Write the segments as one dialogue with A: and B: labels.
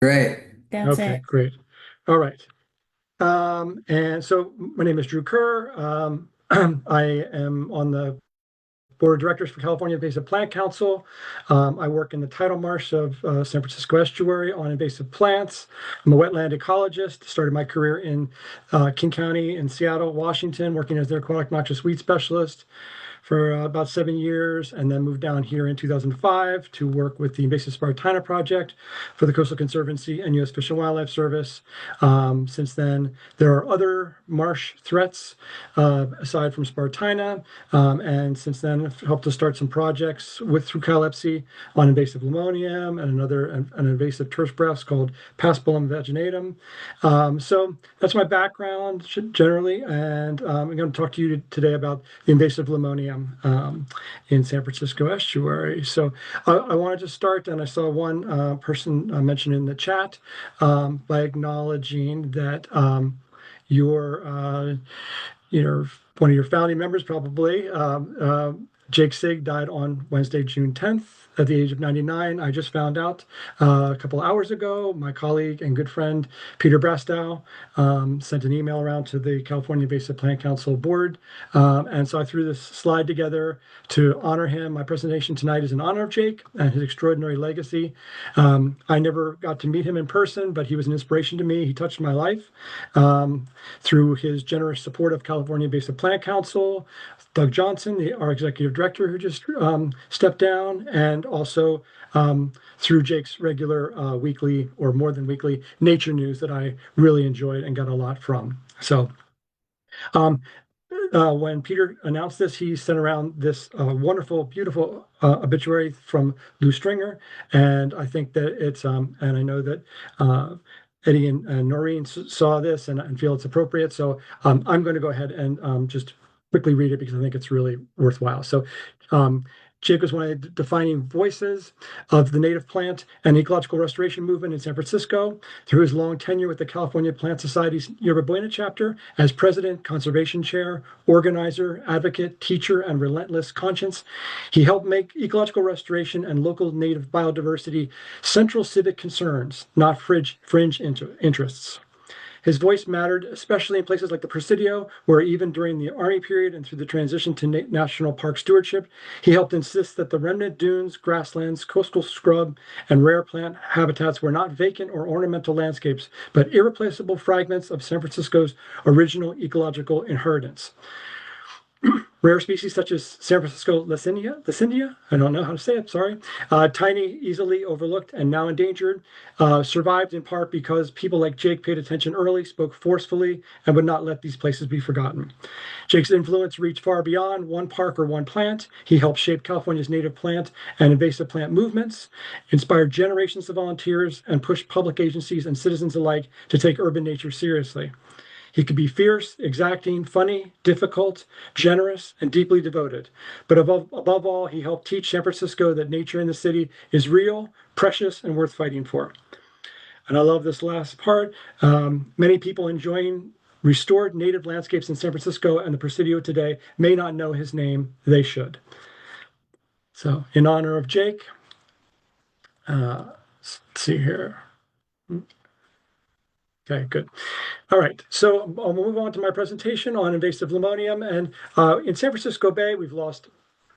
A: Great.
B: That's
C: Okay,
B: it.
C: great. All right. And so my name is Drew Kerr. I am on the board of directors for California Invasive Plant Council. I work in the tidal marsh of San Francisco Estuary on invasive plants. I'm a wetland ecologist. Started my career in King County in Seattle, Washington, working as their Aquatic Noxious Weed Specialist for about 7 years, and then moved down here in 2005 to work with the Invasive Spartina Project for the Coastal Conservancy and U.S. Fish and Wildlife Service. Since then, there are other marsh threats aside from Spartina, and since then, I've helped to start some projects with through Cal-IPC on invasive limonium and an invasive turf grass called Paspalum vaginatum. So that's my background generally, and I'm going to talk to you today about the invasive limonium in San Francisco Estuary. So I wanted to start, and I saw one person mention in the chat by acknowledging that your one of your founding members, probably, Jake Sig, died on Wednesday, June 10th at the age of 99. I just found out a couple hours ago. My colleague and good friend, Peter Brastow, sent an email around to the California Invasive Plant Council board. And so I threw this slide together to honor him. My presentation tonight is in honor of Jake and his extraordinary legacy. I never got to meet him in person, but he was an inspiration to me. He touched my life through his generous support of California Invasive Plant Council, Doug Johnson, our executive director, who just stepped down, and also through Jake's regular weekly or more than weekly nature news that I really enjoyed and got a lot from. So um, when Peter announced this, he sent around this wonderful, beautiful obituary from Lou Stringer, and I think that and I know that Eddie and Noreen saw this and feel it's appropriate. So I'm going to go ahead and just quickly read it because I think it's really worthwhile. So um, Jake was one of the defining voices of the native plant and ecological restoration movement in San Francisco. Through his long tenure with the California Plant Society's Yerba Buena chapter as president, conservation chair, organizer, advocate, teacher, and relentless conscience, he helped make ecological restoration and local native biodiversity central civic concerns, not fringe interests. His voice mattered, especially in places like the Presidio, where even during the Army period and through the transition to national park stewardship, he helped insist that the remnant dunes, grasslands, coastal scrub, and rare plant habitats were not vacant or ornamental landscapes, but irreplaceable fragments of San Francisco's original ecological inheritance. Rare species such as San Francisco Licinia, I don't know how to say it, sorry, tiny, easily overlooked, and now endangered, survived in part because people like Jake paid attention early, spoke forcefully, and would not let these places be forgotten. Jake's influence reached far beyond one park or one plant. He helped shape California's native plant and invasive plant movements, inspired generations of volunteers, and pushed public agencies and citizens alike to take urban nature seriously. He could be fierce, exacting, funny, difficult, generous, and deeply devoted. But above all, he helped teach San Francisco that nature in the city is real, precious, and worth fighting for. And I love this last part. Many people enjoying restored native landscapes in San Francisco and the Presidio today may not know his name. They should. So, in honor of Jake, let's see here. Okay, good. All right, so I'll move on to my presentation on invasive limonium. And in San Francisco Bay, we lost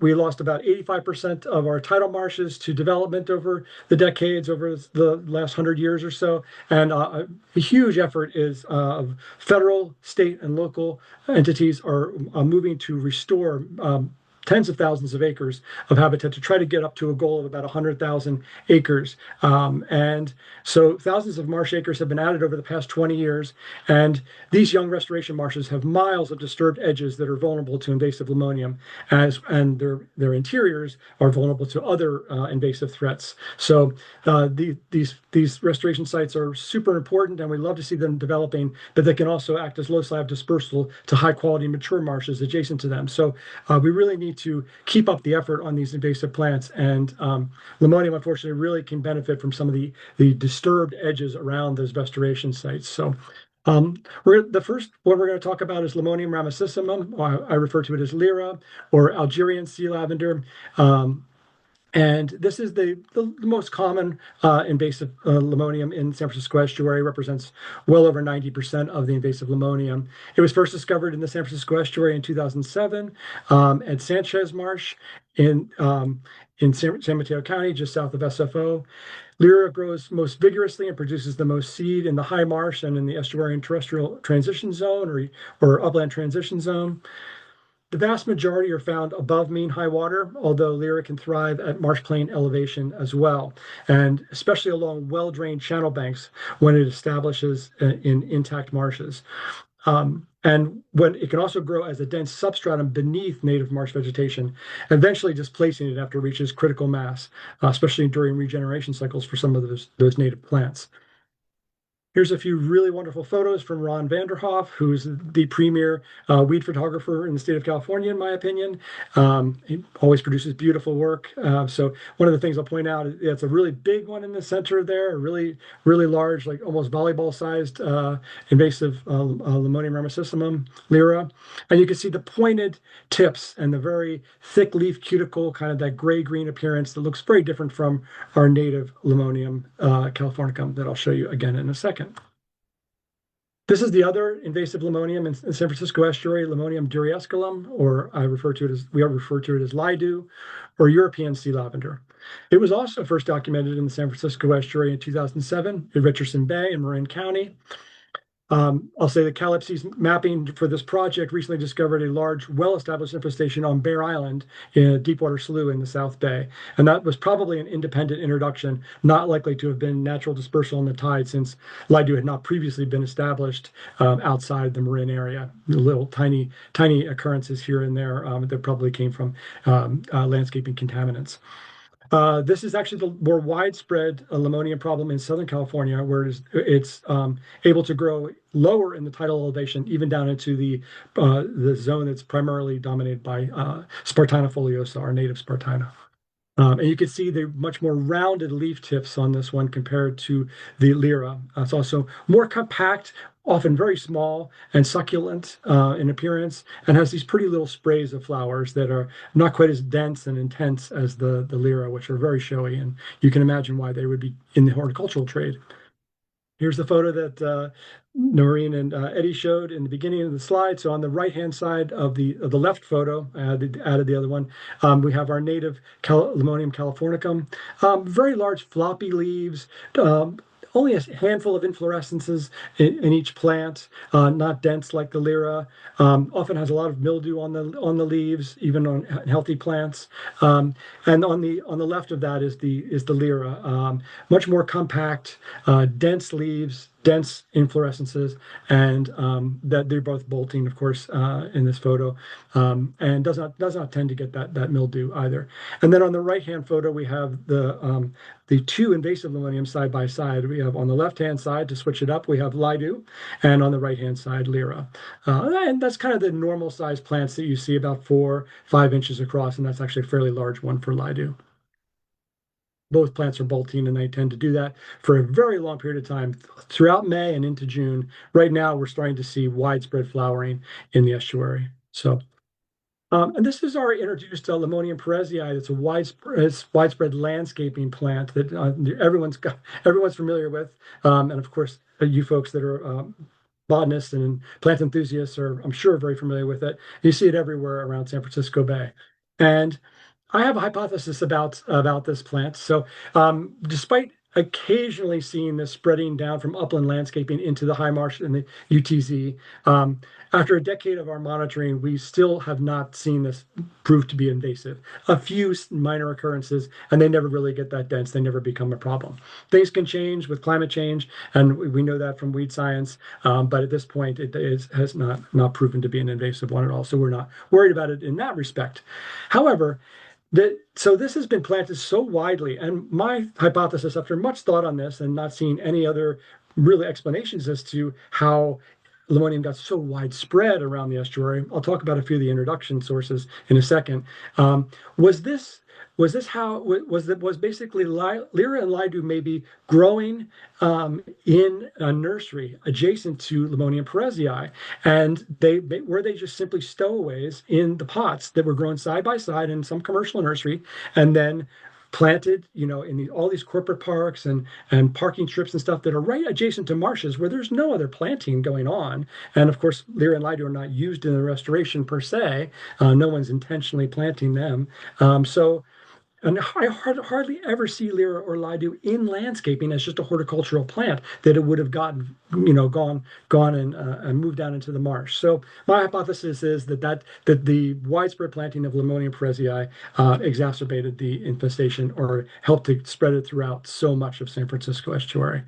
C: about 85% of our tidal marshes to development over the decades, over the last 100 years or so. And a huge effort is of federal, state, and local entities are moving to restore tens of thousands of acres of habitat to try to get up to a goal of about 100,000 acres. And so thousands of marsh acres have been added over the past 20 years. And these young restoration marshes have miles of disturbed edges that are vulnerable to invasive limonium, and their interiors are vulnerable to other invasive threats. So these restoration sites are super important, and we love to see them developing, but they can also act as loci of dispersal to high quality mature marshes adjacent to them. So we really need to keep up the effort on these invasive plants. And limonium, unfortunately, really can benefit from some of the disturbed edges around those restoration sites. So the first one we're going to talk about is Limonium ramosissimum. I refer to it as Lyra or Algerian Sea Lavender. And this is the most common invasive limonium in San Francisco Estuary, represents well over 90% of the invasive limonium. It was first discovered in the San Francisco Estuary in 2007 at Sanchez Marsh in San Mateo County, just south of SFO. Lyra grows most vigorously and produces the most seed in the high marsh and in the estuarine terrestrial transition zone or upland transition zone. The vast majority are found above mean high water, although Lyra can thrive at marsh plain elevation as well, and especially along well-drained channel banks when it establishes in intact marshes. And when it can also grow as a dense substratum beneath native marsh vegetation, eventually displacing it after it reaches critical mass, especially during regeneration cycles for some of those native plants. Here's a few really wonderful photos from Ron Vanderhoff, who's the premier weed photographer in the state of California, in my opinion. He always produces beautiful work. So one of the things I'll point out is it's a really big one in the center there, a really, really large, like almost volleyball-sized invasive Limonium ramosissimum, Lyra. And you can see the pointed tips and the very thick leaf cuticle, kind of that gray-green appearance that looks very different from our native Limonium californicum that I'll show you again in a second. This is the other invasive limonium in San Francisco Estuary, Limonium duriesculum, or we refer to it as lidu, or European sea lavender. It was also first documented in the San Francisco Estuary in 2007 in Richardson Bay in Marin County. I'll say the Cal-IPC's mapping for this project recently discovered a large, well-established infestation on Bear Island in a deepwater slough in the South Bay. And that was probably an independent introduction, not likely to have been natural dispersal on the tide, since Lidu had not previously been established outside the Marin area. Little tiny occurrences here and there that probably came from landscaping contaminants. This is actually the more widespread limonium problem in Southern California, where it's able to grow lower in the tidal elevation, even down into the zone that's primarily dominated by Spartina foliosa, our native Spartina. And you can see the much more rounded leaf tips on this one compared to the Lyra. It's also more compact, often very small and succulent in appearance, and has these pretty little sprays of flowers that are not quite as dense and intense as the Lyra, which are very showy. And you can imagine why they would be in the horticultural trade. Here's the photo that Noreen and Eddie showed in the beginning of the slide. So on the right-hand side of the left photo, I added the other one, we have our native Limonium californicum. Very large floppy leaves, only a handful of inflorescences in each plant, not dense like the Lyra. Often has a lot of mildew on the leaves, even on healthy plants. And on the left of that is the Lyra, much more compact, dense leaves, dense inflorescences, and that they're both bolting, of course, in this photo, and does not tend to get that mildew either. And then on the right-hand photo, we have the two invasive limoniums side by side. We have on the left-hand side, to switch it up, we have lidu, and on the right-hand side, Lyra. And that's kind of the normal size plants that you see, about 4-5 inches across, and that's actually a fairly large one for lidu. Both plants are bolting, and they tend to do that for a very long period of time throughout May and into June. Right now, we're starting to see widespread flowering in the estuary. So, and this is our introduced Limonium perezii. It's a widespread landscaping plant that everyone's familiar with, and of course, you folks that are botanists and plant enthusiasts are, I'm sure, very familiar with it. You see it everywhere around San Francisco Bay, and I have a hypothesis about this plant. So, despite occasionally seeing this spreading down from upland landscaping into the high marsh and the UTZ, after a decade of our monitoring, we still have not seen this prove to be invasive. A few minor occurrences, and they never really get that dense. They never become a problem. Things can change with climate change, and we know that from weed science. But at this point, it has not proven to be an invasive one at all. So we're not worried about it in that respect. However, so this has been planted so widely, and my hypothesis, after much thought on this and not seeing any other really explanations as to how limonium got so widespread around the estuary, I'll talk about a few of the introduction sources in a second. Was basically Lyra and lidu maybe growing in a nursery adjacent to Limonium perezii, and were they just simply stowaways in the pots that were grown side by side in some commercial nursery, and then planted, in all these corporate parks and parking strips and stuff that are right adjacent to marshes where there's no other planting going on. And of course, lyra and lido are not used in the restoration per se. No one's intentionally planting them. So and I hardly ever see lyra or lido in landscaping as just a horticultural plant that it would have gone and moved down into the marsh. So my hypothesis is that the widespread planting of Limonium perezii exacerbated the infestation or helped to spread it throughout so much of San Francisco Estuary.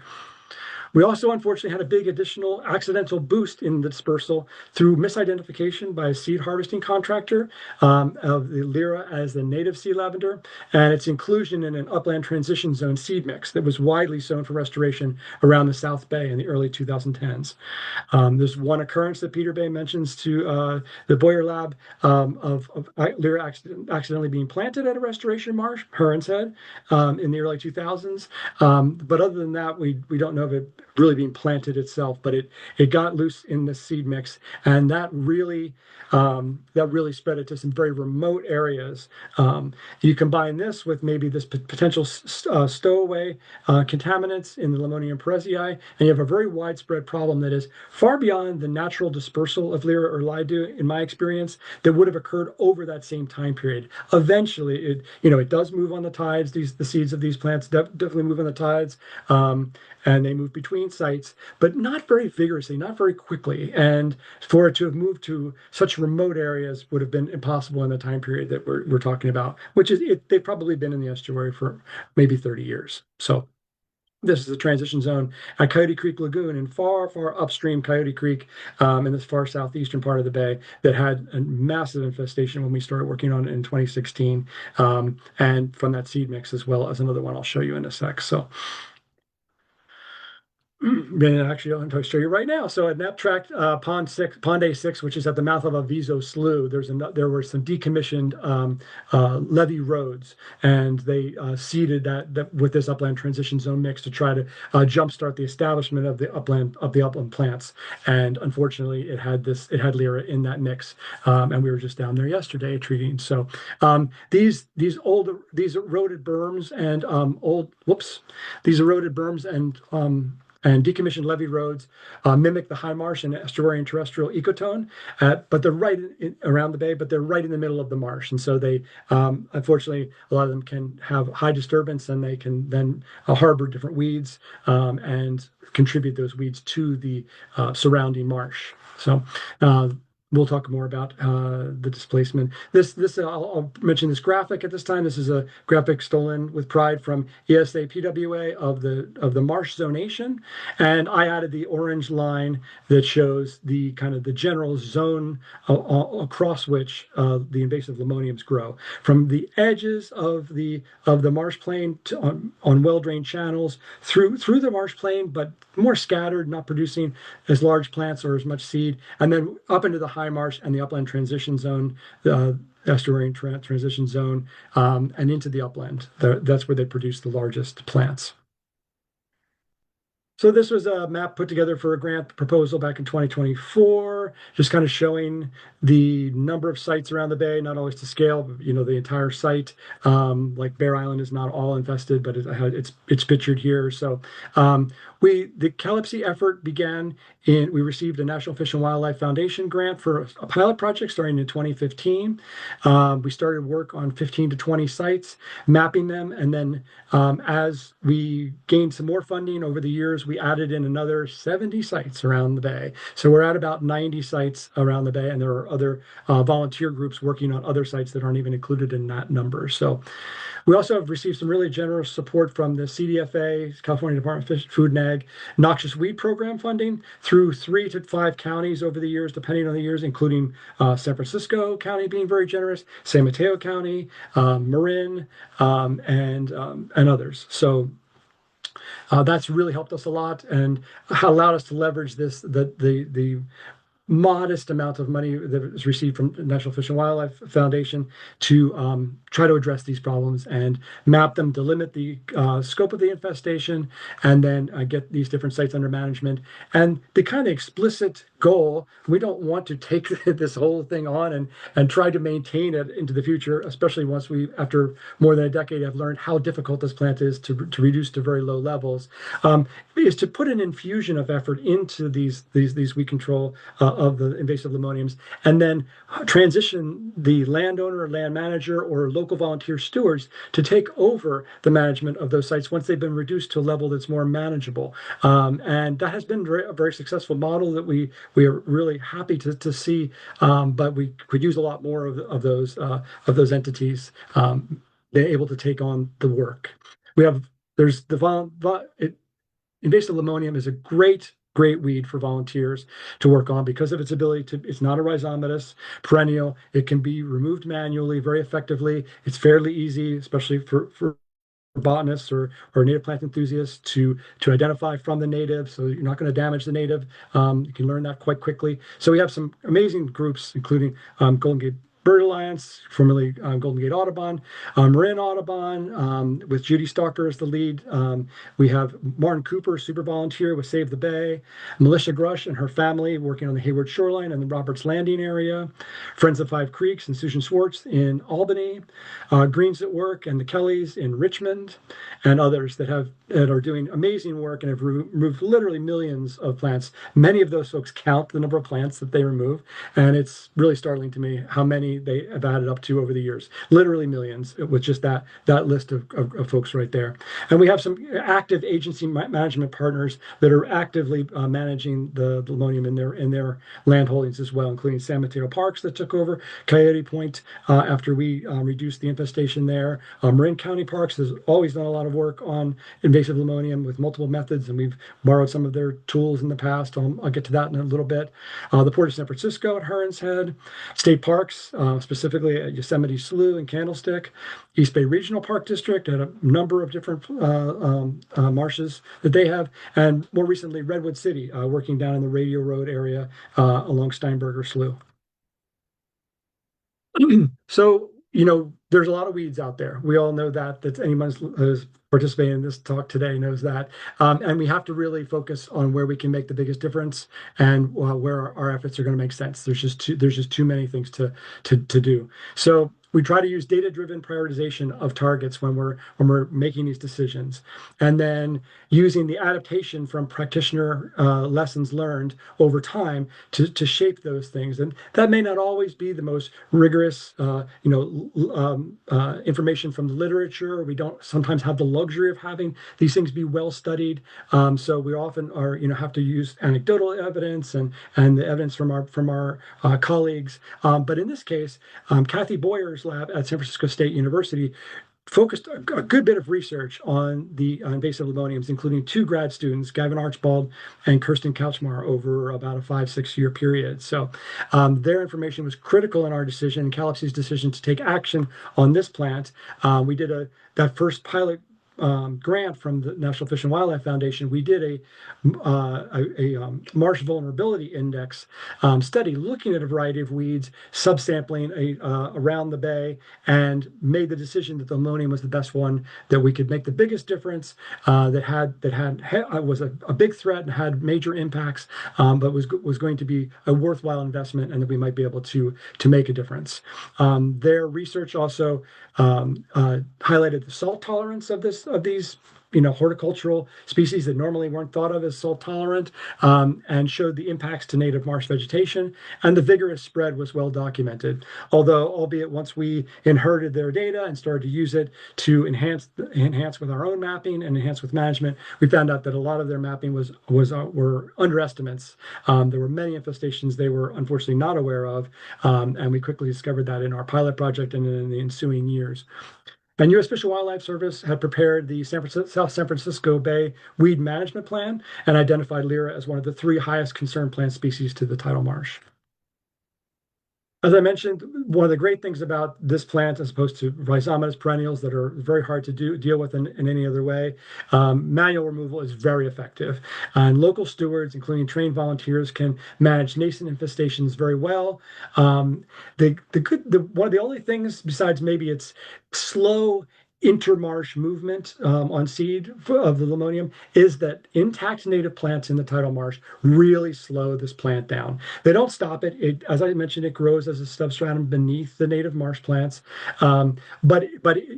C: We also unfortunately had a big additional accidental boost in the dispersal through misidentification by a seed harvesting contractor of the lyra as the native sea lavender and its inclusion in an upland transition zone seed mix that was widely sown for restoration around the South Bay in the early 2010s. There's one occurrence that Peter Bay mentions to the Boyer lab of lyra accidentally being planted at a restoration marsh, Heron's Head, in the early 2000s. But other than that, we don't know of it really being planted itself, but it got loose in the seed mix, and that really spread it to some very remote areas. You combine this with maybe this potential stowaway contaminants in the Limonium perezii, and you have a very widespread problem that is far beyond the natural dispersal of lyra or lido, in my experience, that would have occurred over that same time period. Eventually, it does move on the tides. The seeds of these plants definitely move on the tides, and they move between sites, but not very vigorously, not very quickly. And for it to have moved to such remote areas would have been impossible in the time period that we're talking about, which is they've probably been in the estuary for maybe 30 years. So this is a transition zone at Coyote Creek Lagoon in far, far upstream Coyote Creek in this far southeastern part of the bay that had a massive infestation when we started working on it in 2016, and from that seed mix as well as another one I'll show you in a sec. So actually, I'm going to show you right now. So at Nap Tract Pond A6, which is at the mouth of Aviso Slough, there were some decommissioned levee roads, and they seeded that with this upland transition zone mix to try to jumpstart the establishment of the upland plants. And unfortunately, it had lyra in that mix, and we were just down there yesterday treating. So these eroded berms and decommissioned levee roads mimic the high marsh and estuary and terrestrial ecotone, but they're right around the bay, but they're right in the middle of the marsh. And so they, unfortunately, a lot of them can have high disturbance, and they can then harbor different weeds and contribute those weeds to the surrounding marsh. So we'll talk more about the displacement. I'll mention this graphic at this time. This is a graphic stolen with pride from ESA PWA of the marsh zonation, and I added the orange line that shows the kind of the general zone across which the invasive limoniums grow, from the edges of the marsh plain on well-drained channels through the marsh plain, but more scattered, not producing as large plants or as much seed, and then up into the high marsh and the upland transition zone, the estuarine transition zone, and into the upland. That's where they produce the largest plants. So this was a map put together for a grant proposal back in 2024, just kind of showing the number of sites around the bay, not always to scale, but the entire site. Like Bear Island is not all infested, but it's pictured here. So the Cal-IPC effort began we received a National Fish and Wildlife Foundation grant for a pilot project starting in 2015. We started work on 15 to 20 sites, mapping them, and then as we gained some more funding over the years, we added in another 70 sites around the bay. So we're at about 90 sites around the bay, and there are other volunteer groups working on other sites that aren't even included in that number. So we also have received some really generous support from the CDFA, California Department of Fish, Food and Ag, Noxious Weed Program funding through 3 to 5 counties over the years, depending on the years, including San Francisco County being very generous, San Mateo County, Marin, and others. So that's really helped us a lot and allowed us to leverage the modest amount of money that was received from the National Fish and Wildlife Foundation to try to address these problems and map them to limit the scope of the infestation, and then get these different sites under management. And the kind of explicit goal, we don't want to take this whole thing on and try to maintain it into the future, especially once we, after more than a decade, have learned how difficult this plant is to reduce to very low levels, is to put an infusion of effort into these weed control of the invasive limoniums, and then transition the landowner, land manager, or local volunteer stewards to take over the management of those sites once they've been reduced to a level that's more manageable. And that has been a very successful model that we are really happy to see, but we could use a lot more of those entities being able to take on the work. We have there's invasive limonium is a great weed for volunteers to work on because of its ability to, it's not a rhizomatous perennial. It can be removed manually very effectively. It's fairly easy, especially for botanists or native plant enthusiasts to identify from the native, so you're not going to damage the native. You can learn that quite quickly. So we have some amazing groups, including Golden Gate Bird Alliance, formerly Golden Gate Audubon, Marin Audubon, with Judy Stalker as the lead. We have Martin Cooper, super volunteer with Save the Bay, Militia Grush and her family working on the Hayward shoreline and the Roberts Landing area, Friends of Five Creeks and Susan Schwartz in Albany, Greens at Work and the Kellys in Richmond, and others that are doing amazing work and have removed literally millions of plants. Many of those folks count the number of plants that they remove, and it's really startling to me how many they have added up to over the years. Literally millions with just that list of folks right there. And we have some active agency management partners that are actively managing the limonium in their land holdings as well, including San Mateo Parks that took over Coyote Point after we reduced the infestation there. Marin County Parks has always done a lot of work on invasive limonium with multiple methods, and we've borrowed some of their tools in the past. I'll get to that in a little bit. The Port of San Francisco at Heron's Head, state parks, specifically at Yosemite Slough and Candlestick, East Bay Regional Park District, and a number of different marshes that they have, and more recently Redwood City, working down in the Radio Road area along Steinberger Slough. So, there's a lot of weeds out there. We all know that anyone who's participating in this talk today knows that. And we have to really focus on where we can make the biggest difference and where our efforts are going to make sense. There's just too many things to do. So we try to use data-driven prioritization of targets when we're making these decisions, and then using the adaptation from practitioner lessons learned over time to shape those things. And that may not always be the most rigorous, information from the literature. We don't sometimes have the luxury of having these things be well studied. So we often have to use anecdotal evidence and the evidence from our colleagues. But in this case, Kathy Boyer's lab at San Francisco State University focused a good bit of research on the invasive limoniums, including two grad students, Gavin Archibald and Kirsten Couchmar, over about a 5-6 year period. So their information was critical in our decision, Cal-IPC's decision to take action on this plant. We did that first pilot grant from the National Fish and Wildlife Foundation. We did a marsh vulnerability index study looking at a variety of weeds, subsampling around the bay, and made the decision that the limonium was the best one that we could make the biggest difference, was a big threat and had major impacts, but was going to be a worthwhile investment, and that we might be able to make a difference. Their research also highlighted the salt tolerance of these horticultural species that normally weren't thought of as salt tolerant, and showed the impacts to native marsh vegetation, and the vigorous spread was well documented. Although, albeit once we inherited their data and started to use it to enhance with our own mapping and enhance with management, we found out that a lot of their mapping were underestimates. There were many infestations they were unfortunately not aware of, and we quickly discovered that in our pilot project and in the ensuing years. And U.S. Fish and Wildlife Service had prepared the South San Francisco Bay Weed Management Plan and identified lyra as one of the 3 highest concern plant species to the tidal marsh. As I mentioned, one of the great things about this plant, as opposed to rhizomatous perennials that are very hard to deal with in any other way, manual removal is very effective. And local stewards, including trained volunteers, can manage nascent infestations very well. One of the only things, besides maybe its slow intermarsh movement on seed of the limonium, is that intact native plants in the tidal marsh really slow this plant down. They don't stop it. As I mentioned, it grows as a substratum beneath the native marsh plants. But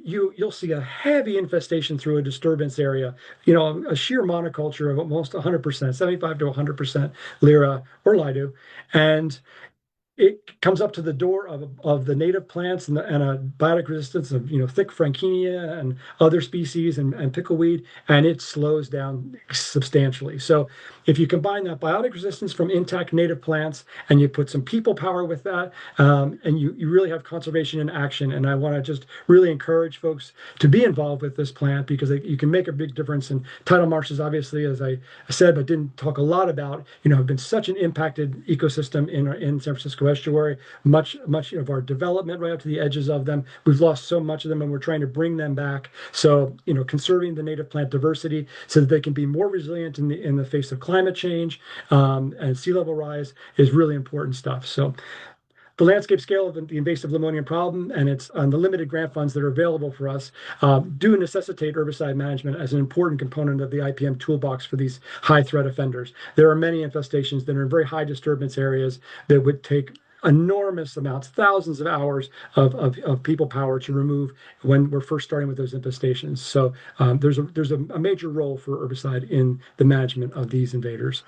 C: you'll see a heavy infestation through a disturbance area. A sheer monoculture of almost 100%, 75 to 100% Lyra or Lido, and it comes up to the door of the native plants and a biotic resistance of thick Frankinia and other species and pickleweed, and it slows down substantially. So if you combine that biotic resistance from intact native plants and you put some people power with that, and you really have conservation in action. And I want to just really encourage folks to be involved with this plant because you can make a big difference. And tidal marshes, obviously, as I said, but didn't talk a lot about, have been such an impacted ecosystem in San Francisco Estuary. Much of our development right up to the edges of them, we've lost so much of them, and we're trying to bring them back. So conserving the native plant diversity so that they can be more resilient in the face of climate change and sea level rise is really important stuff. So the landscape scale of the invasive limonium problem and its the limited grant funds that are available for us do necessitate herbicide management as an important component of the IPM toolbox for these high threat offenders. There are many infestations that are in very high disturbance areas that would take enormous amounts, thousands of hours of people power to remove when we're first starting with those infestations. So there's a major role for herbicide in the management of these invaders.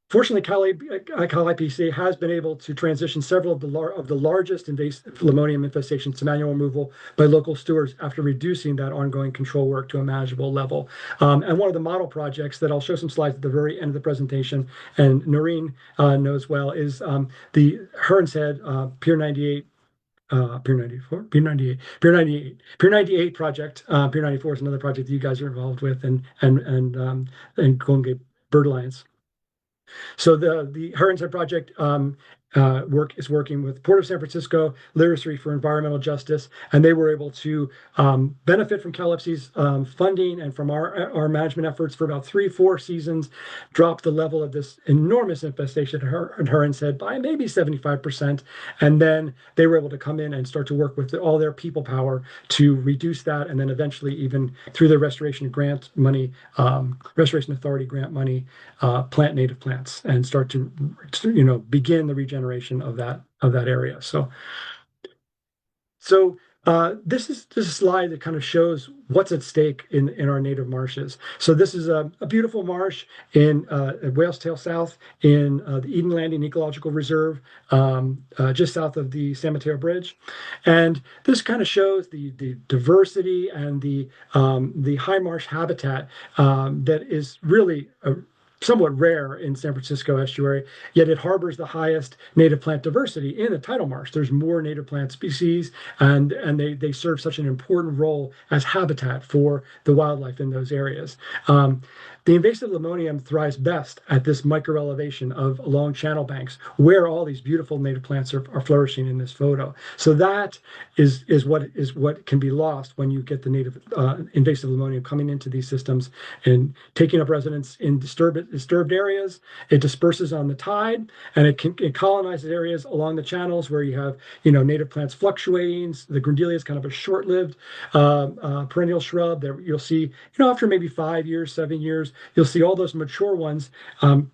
C: Fortunately, Cal-IPC has been able to transition several of the largest invasive limonium infestations to manual removal by local stewards after reducing that ongoing control work to a manageable level. And one of the model projects that I'll show some slides at the very end of the presentation, and Noreen knows well, is the Heron's Head Pier 98 Pier 94, Pier 98, Pier 98, Pier 98 project. Pier 94 is another project that you guys are involved with, and Golden Gate Bird Alliance. So the Heron's Head project is working with Port of San Francisco, Literacy for Environmental Justice, and they were able to benefit from Cal-IPC's funding and from our management efforts for about 3-4 seasons, drop the level of this enormous infestation at Heron's Head by maybe 75%, and then they were able to come in and start to work with all their people power to reduce that, and then eventually even through the restoration grant money, Restoration Authority grant money, plant native plants and start to begin the regeneration of that area. So this is a slide that kind of shows what's at stake in our native marshes. So this is a beautiful marsh in Whale's Tail South in the Eden Landing Ecological Reserve, just south of the San Mateo Bridge. And this kind of shows the diversity and the high marsh habitat that is really somewhat rare in San Francisco Estuary, yet it harbors the highest native plant diversity in the tidal marsh. There's more native plant species, and they serve such an important role as habitat for the wildlife in those areas. The invasive limonium thrives best at this micro elevation of along channel banks, where all these beautiful native plants are flourishing in this photo. So that is what can be lost when you get the native invasive limonium coming into these systems and taking up residence in disturbed areas. It disperses on the tide, and it colonizes areas along the channels where you have native plants fluctuating. The Grindelia is kind of a short-lived perennial shrub that you'll see after maybe 5 years, 7 years, you'll see all those mature ones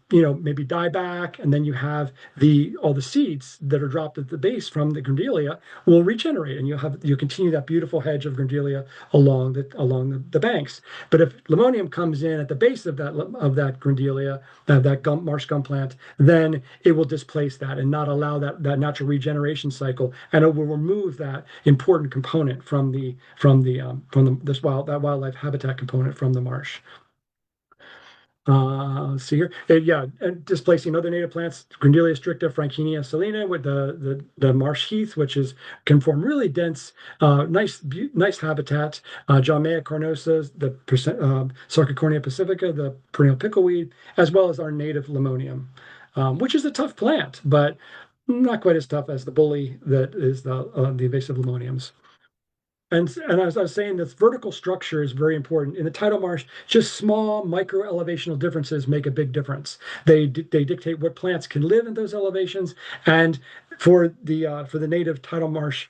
C: maybe die back, and then you have all the seeds that are dropped at the base from the Grindelia will regenerate, and you'll continue that beautiful hedge of Grindelia along the banks. But if limonium comes in at the base of that Grindelia, that marsh gum plant, then it will displace that and not allow that natural regeneration cycle, and it will remove that important component from this wildlife habitat component from the marsh. Let's see here. And displacing other native plants, Grindelia stricta, Frankinia salina, with the marsh heath, which can form really dense, nice habitat. Jaumea carnosa, the Sarcocornia pacifica, the perennial pickleweed, as well as our native limonium, which is a tough plant, but not quite as tough as the bully that is the invasive limoniums. And as I was saying, this vertical structure is very important. In the tidal marsh, just small micro elevational differences make a big difference. They dictate what plants can live in those elevations. And for the native tidal marsh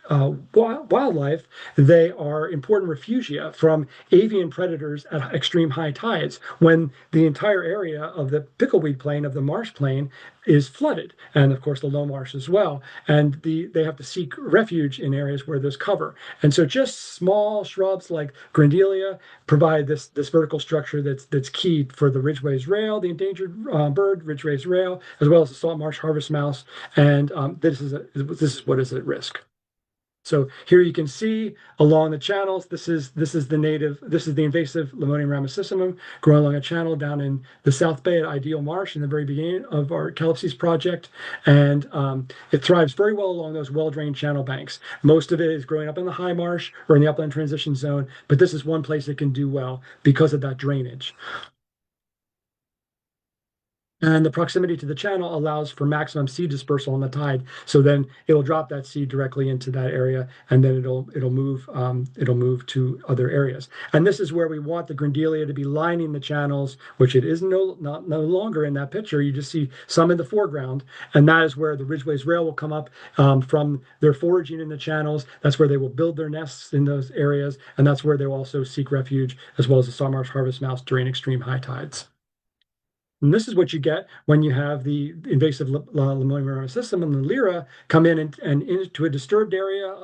C: wildlife, they are important refugia from avian predators at extreme high tides when the entire area of the pickleweed plain of the marsh plain is flooded, and of course the low marsh as well. And they have to seek refuge in areas where there's cover. And so just small shrubs like Grandelia provide this vertical structure that's key for the ridgway's rail, the endangered bird, ridgway's rail, as well as the salt marsh harvest mouse. And this is what is at risk. So here you can see along the channels, this is the invasive Limonium ramosissimum growing along a channel down in the South Bay at Ideal Marsh in the very beginning of our Cal-IPC project. And it thrives very well along those well-drained channel banks. Most of it is growing up in the high marsh or in the upland transition zone, but this is one place it can do well because of that drainage. And the proximity to the channel allows for maximum seed dispersal on the tide. So then it'll drop that seed directly into that area, and then it'll move to other areas. And this is where we want the Grandelia to be lining the channels, which it is no longer in that picture. You just see some in the foreground, and that is where the ridgway's rail will come up from their foraging in the channels. That's where they will build their nests in those areas, and that's where they will also seek refuge, as well as the salt marsh harvest mouse during extreme high tides. And this is what you get when you have the invasive Limonium system and the Lyra come in and into a disturbed area.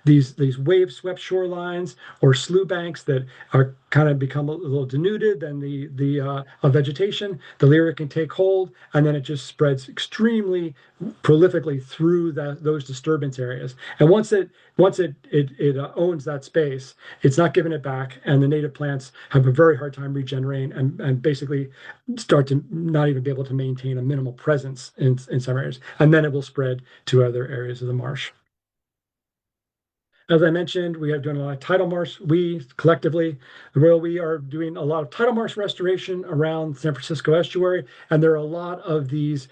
C: These wave-swept shorelines or slough banks that are kind of become a little denuded, then the vegetation, the Lyra can take hold, and then it just spreads extremely prolifically through those disturbance areas. And once it owns that space, it's not giving it back, and the native plants have a very hard time regenerating and basically start to not even be able to maintain a minimal presence in some areas. And then it will spread to other areas of the marsh. As I mentioned, we are doing a lot of tidal marsh. We collectively, we are doing a lot of tidal marsh restoration around San Francisco Estuary, and there are a lot of these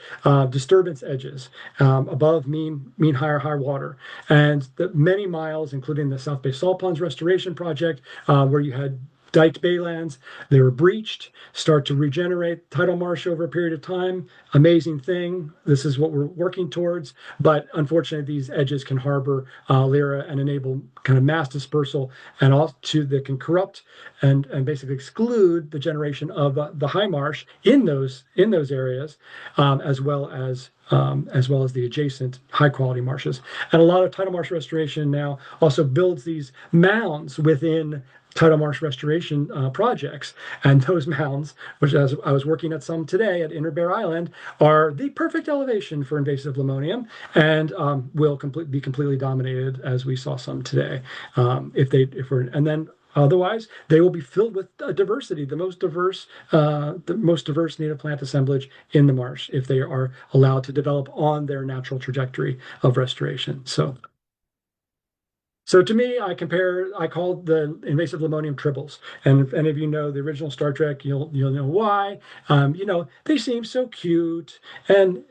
C: disturbance edges above mean high water, and many miles, including the South Bay Salt Ponds Restoration Project, where you had diked baylands. They were breached, start to regenerate tidal marsh over a period of time. Amazing thing. This is what we're working towards. But unfortunately, these edges can harbor Lyra and enable kind of mass dispersal, and also that can corrupt and basically exclude the generation of the high marsh in those areas, as well as the adjacent high quality marshes. And a lot of tidal marsh restoration now also builds these mounds within tidal marsh restoration projects. And those mounds, which as I was working at some today at Inner Bear Island, are the perfect elevation for invasive limonium, and will be completely dominated, as we saw some today. And then otherwise, they will be filled with diversity, the most diverse native plant assemblage in the marsh, if they are allowed to develop on their natural trajectory of restoration. So to me, I call the invasive limonium tribbles. And if any of you know the original Star Trek, you'll know why. They seem so cute and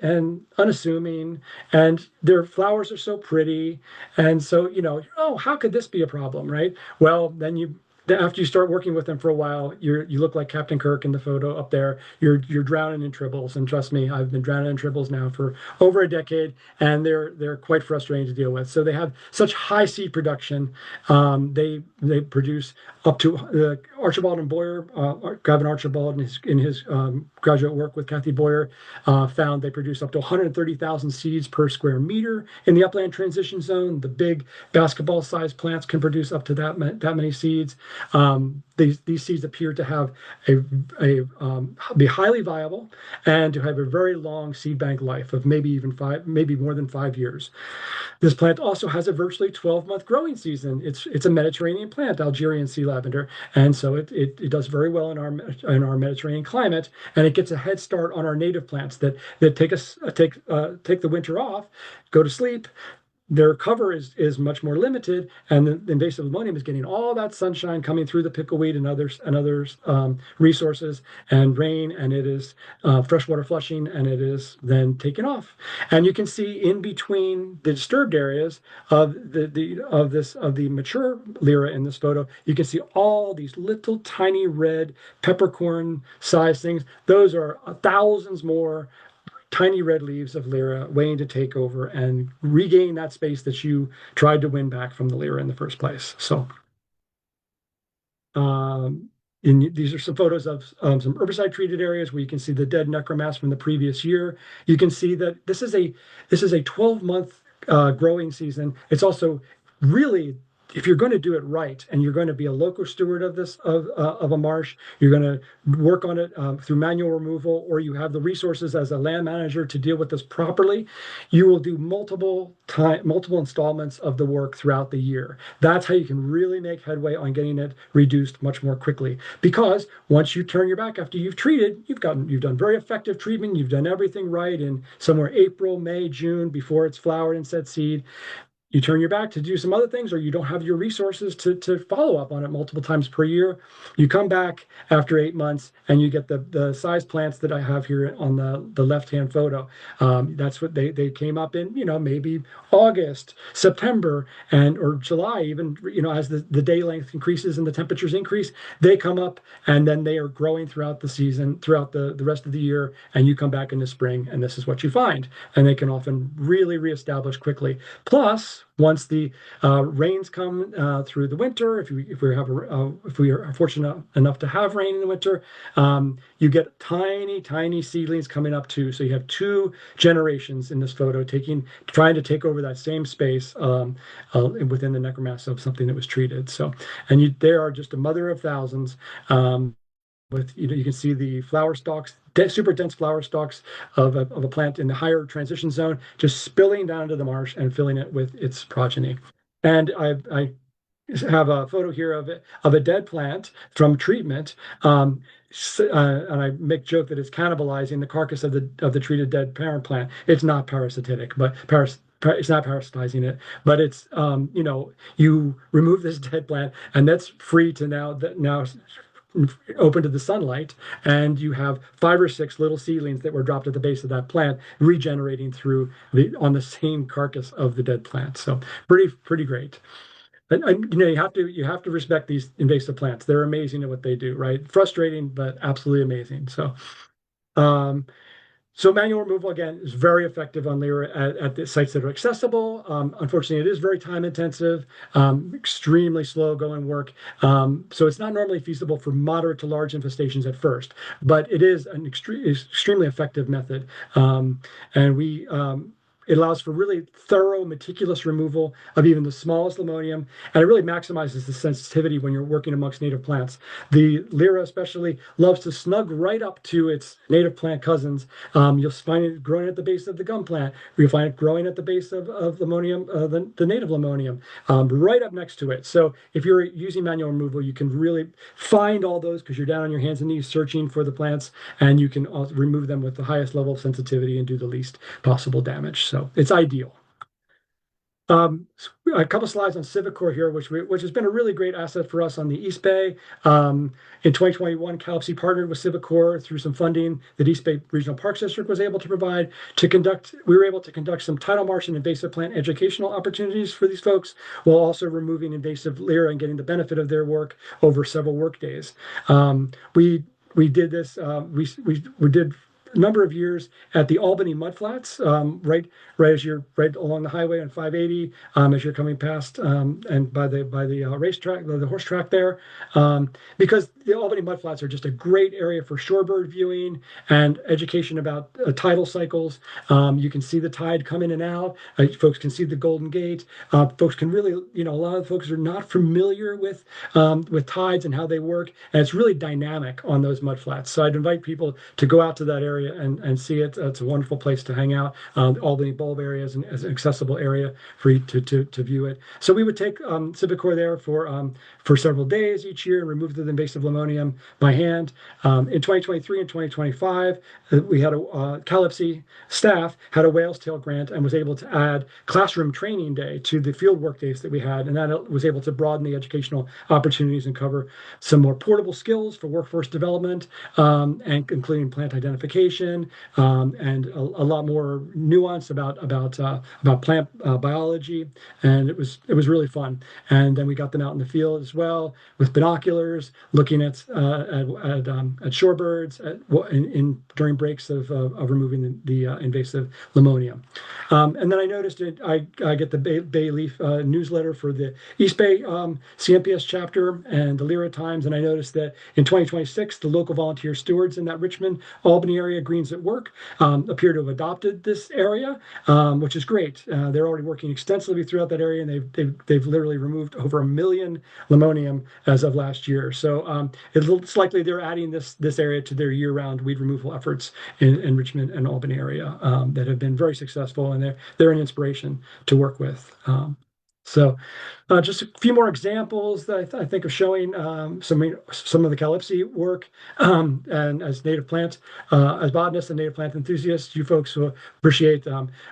C: unassuming, and their flowers are so pretty. And so, oh, how could this be a problem, right? Well, then after you start working with them for a while, you look like Captain Kirk in the photo up there. You're drowning in tribbles, and trust me, I've been drowning in tribbles now for over a decade, and they're quite frustrating to deal with. So they have such high seed production. They produce up to Archibald and Boyer, Gavin Archibald in his graduate work with Kathy Boyer found they produce up to 130,000 seeds per square meter in the upland transition zone. The big basketball-sized plants can produce up to that many seeds. These seeds appear to have be highly viable and to have a very long seed bank life of maybe more than 5 years. This plant also has a virtually 12-month growing season. It's a Mediterranean plant, Algerian Sea Lavender, and so it does very well in our Mediterranean climate, and it gets a head start on our native plants that take the winter off, go to sleep, their cover is much more limited, and the invasive limonium is getting all that sunshine coming through the pickleweed and others resources and rain, and it is freshwater flushing, and it is then taken off. And you can see in between the disturbed areas of the mature lyra in this photo, you can see all these little tiny red peppercorn sized things. Those are thousands more tiny red leaves of lyra waiting to take over and regain that space that you tried to win back from the lyra in the first place. So um, these are some photos of some herbicide treated areas where you can see the dead necromass from the previous year. You can see that this is a 12-month growing season. It's also really, if you're going to do it right and you're going to be a local steward of this of a marsh, you're going to work on it through manual removal, or you have the resources as a land manager to deal with this properly, you will do multiple installments of the work throughout the year. That's how you can really make headway on getting it reduced much more quickly. Because once you turn your back after you've treated, you've done very effective treatment, you've done everything right in somewhere April, May, June, before it's flowered and set seed. You turn your back to do some other things, or you don't have your resources to follow up on it multiple times per year. You come back after 8 months and you get the size plants that I have here on the left-hand photo. That's what they came up in, maybe August, September, or July, even, as the day length increases and the temperatures increase, they come up, and then they are growing throughout the season, throughout the rest of the year, and you come back in the spring, and this is what you find. And they can often really reestablish quickly. Plus, once the rains come through the winter, if we are fortunate enough to have rain in the winter, you get tiny seedlings coming up too. So you have two generations in this photo trying to take over that same space within the necromass of something that was treated. So, and there are just a mother of thousands. You can see the flower stalks, super dense flower stalks of a plant in the higher transition zone, just spilling down into the marsh and filling it with its progeny. And I have a photo here of a dead plant from treatment, and I make joke that it's cannibalizing the carcass of the treated dead parent plant. It's not parasitic, but it's not parasitizing it, but it's you remove this dead plant, and that's free to now open to the sunlight, and you have 5 or 6 little seedlings that were dropped at the base of that plant regenerating on the same carcass of the dead plant. So pretty great. And you have to respect these invasive plants. They're amazing at what they do, right? Frustrating, but absolutely amazing. Um, so manual removal, again, is very effective on lyra at the sites that are accessible. Unfortunately, it is very time intensive, extremely slow going work. So it's not normally feasible for moderate to large infestations at first, but it is an extremely effective method. It allows for really thorough, meticulous removal of even the smallest limonium, and it really maximizes the sensitivity when you're working amongst native plants. The lyra especially loves to snug right up to its native plant cousins. You'll find it growing at the base of the gum plant. You'll find it growing at the base of limonium, the native limonium, right up next to it. So if you're using manual removal, you can really find all those because you're down on your hands and knees searching for the plants, and you can also remove them with the highest level of sensitivity and do the least possible damage. So it's ideal. Um, a couple slides on Civicor here, which has been a really great asset for us on the East Bay. In 2021, Cal-IPC partnered with Civicor through some funding that East Bay Regional Parks District was able to provide we were able to conduct some tidal marsh and invasive plant educational opportunities for these folks, while also removing invasive lyra and getting the benefit of their work over several work days. We did this. We did a number of years at the Albany mudflats, right as you're right along the highway on 580, as you're coming past and by the racetrack, the horse track there, because the Albany mudflats are just a great area for shorebird viewing and education about tidal cycles. You can see the tide come in and out. Folks can see the Golden Gate. Folks can really, a lot of folks are not familiar with tides and how they work, and it's really dynamic on those mudflats. So I'd invite people to go out to that area area and see it. It's a wonderful place to hang out. Albany Bulb area is an accessible area for you to view it. So we would take Civic Corps there for several days each year and remove the invasive limonium by hand. In 2023 and 2025, we had a Cal-IPC staff had a whale's tail grant and was able to add classroom training day to the field work days that we had, and that was able to broaden the educational opportunities and cover some more portable skills for workforce development, and including plant identification, and a lot more nuance about plant biology, and it was really fun. And then we got them out in the field as well with binoculars, looking at shorebirds during breaks of removing the invasive limonium. And then I noticed I get the Bay Leaf newsletter for the East Bay CMPS chapter and the Lyra Times, and I noticed that in 2026, the local volunteer stewards in that Richmond, Albany area, Greens at Work, appear to have adopted this area, which is great. They're already working extensively throughout that area, and they've literally removed over 1 million limonium as of last year. So it's likely they're adding this area to their year-round weed removal efforts in Richmond and Albany area that have been very successful, and they're an inspiration to work with. So just a few more examples that I think of showing some of the Cal-IPC work, and as native plant, as botanists and native plant enthusiasts, you folks will appreciate